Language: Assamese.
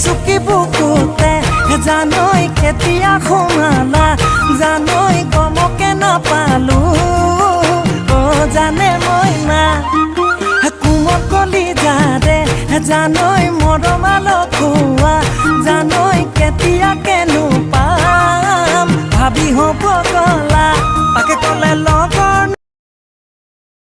চুকি বুকুতে জানৈ কেতিয়া সোমালা জানৈ গমকে নাপালো জানে মই না কোমল কলি যাৰে জানৈ মৰমাল খোৱা জানৈ কেতিয়া কেনো পাম ভাবি হ'ব গলা তাকে ক'লে